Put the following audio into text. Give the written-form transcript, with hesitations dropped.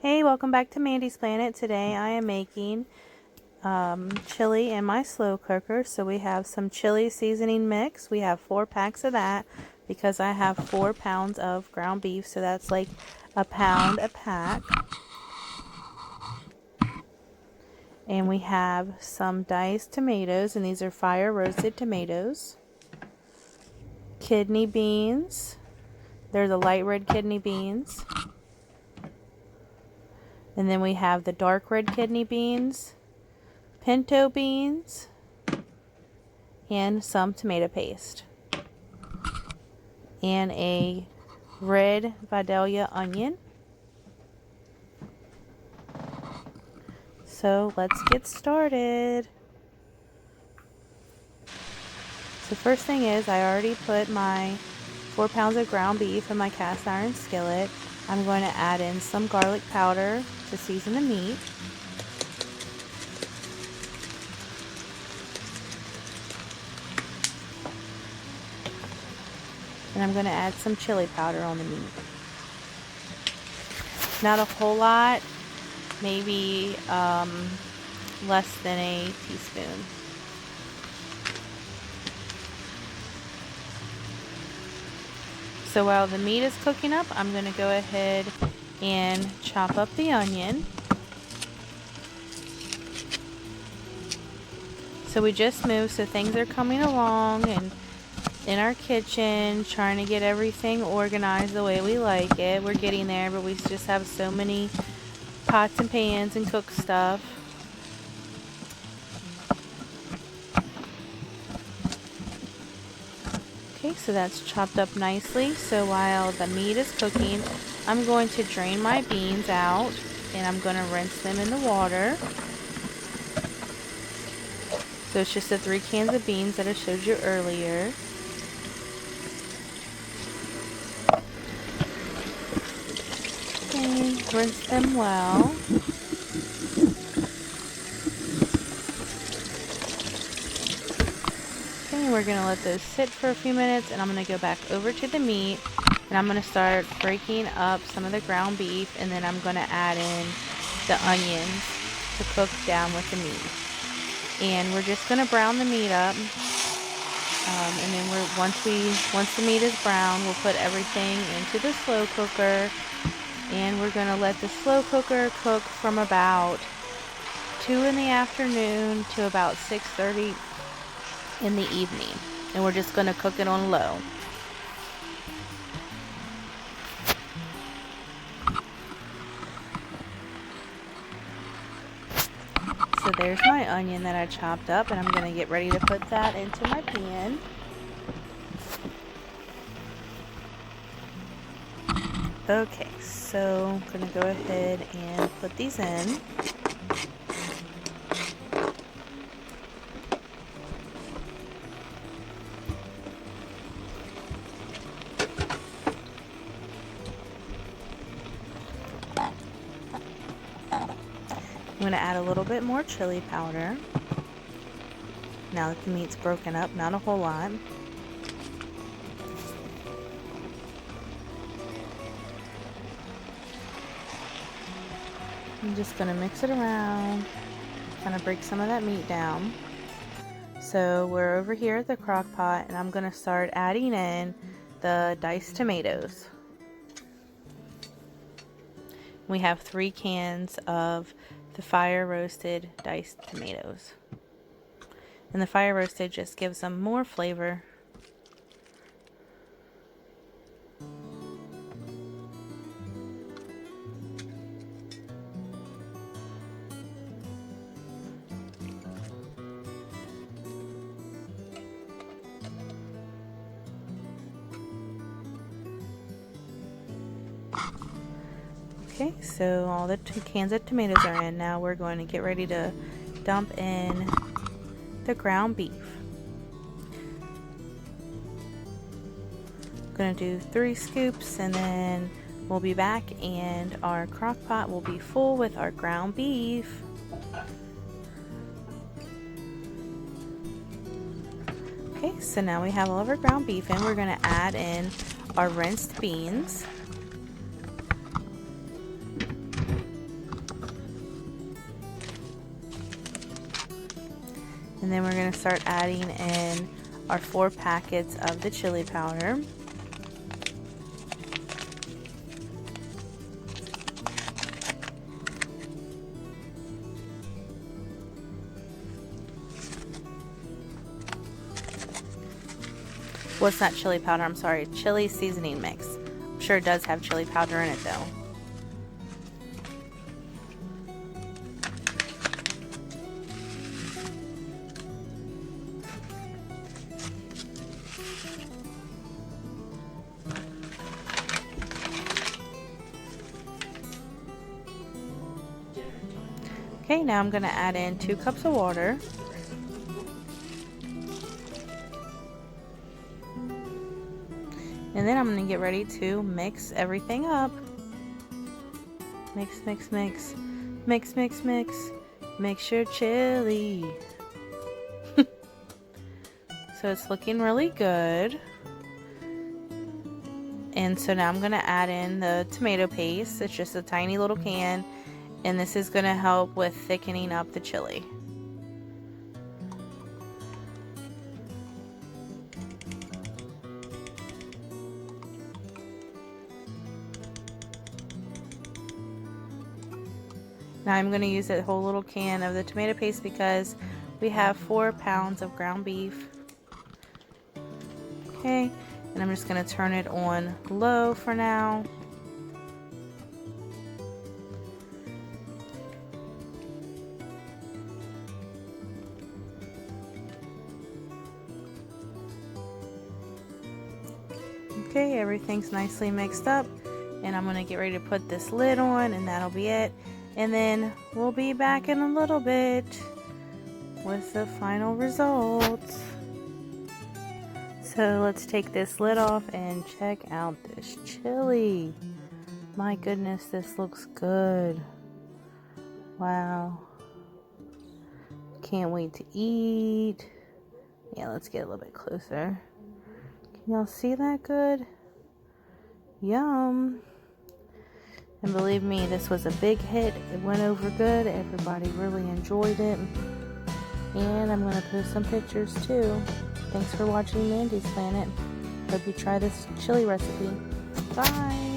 Hey, welcome back to Mandy's Planet. Today I am making chili in my slow cooker. So we have some chili seasoning mix. We have 4 packs of that because I have 4 pounds of ground beef. So that's like a pound a pack. And we have some diced tomatoes, and these are fire roasted tomatoes. Kidney beans. They're the light red kidney beans. And then we have the dark red kidney beans, pinto beans, and some tomato paste. And a red Vidalia onion. So let's get started. So first thing is, I already put my 4 pounds of ground beef in my cast iron skillet. I'm going to add in some garlic powder to season the meat. And I'm going to add some chili powder on the meat. Not a whole lot, maybe less than a teaspoon. So while the meat is cooking up, I'm going to go ahead and chop up the onion. So we just moved, so things are coming along and in our kitchen, trying to get everything organized the way we like it. We're getting there, but we just have so many pots and pans and cook stuff. Okay, so that's chopped up nicely. So while the meat is cooking, I'm going to drain my beans out and I'm going to rinse them in the water. So it's just the 3 cans of beans that I showed you earlier. Okay, rinse them well. We're going to let those sit for a few minutes, and I'm going to go back over to the meat, and I'm going to start breaking up some of the ground beef, and then I'm going to add in the onions to cook down with the meat. And we're just going to brown the meat up, and then once the meat is brown, we'll put everything into the slow cooker, and we're going to let the slow cooker cook from about 2 in the afternoon to about 6:30 in the evening, and we're just going to cook it on low. So there's my onion that I chopped up, and I'm going to get ready to put that into my pan. Okay, so I'm going to go ahead and put these in. I'm going to add a little bit more chili powder. Now that the meat's broken up, not a whole lot. I'm just going to mix it around, kind of break some of that meat down. So we're over here at the crock pot, and I'm going to start adding in the diced tomatoes. We have 3 cans of the fire roasted diced tomatoes. And the fire roasted just gives them more flavor. Okay, so all the 2 cans of tomatoes are in. Now we're going to get ready to dump in the ground beef. I'm going to do 3 scoops, and then we'll be back and our crock pot will be full with our ground beef. Okay, so now we have all of our ground beef in. We're going to add in our rinsed beans. And then we're going to start adding in our 4 packets of the chili powder. Well, it's not chili powder, I'm sorry, chili seasoning mix. I'm sure it does have chili powder in it though. Okay, now I'm going to add in 2 cups of water. And then I'm going to get ready to mix everything up. Mix, mix, mix. Mix, mix, mix. Mix your chili. So it's looking really good. And so now I'm going to add in the tomato paste. It's just a tiny little can. And this is going to help with thickening up the chili. Now I'm going to use a whole little can of the tomato paste because we have 4 pounds of ground beef. Okay, and I'm just going to turn it on low for now. Okay, everything's nicely mixed up, and I'm going to get ready to put this lid on, and that'll be it. And then we'll be back in a little bit with the final results. So let's take this lid off and check out this chili. My goodness, this looks good. Wow. Can't wait to eat. Yeah, let's get a little bit closer. Can y'all see that good? Yum. And believe me, this was a big hit. It went over good. Everybody really enjoyed it. And I'm going to post some pictures too. Thanks for watching Mandy's Planet. Hope you try this chili recipe. Bye.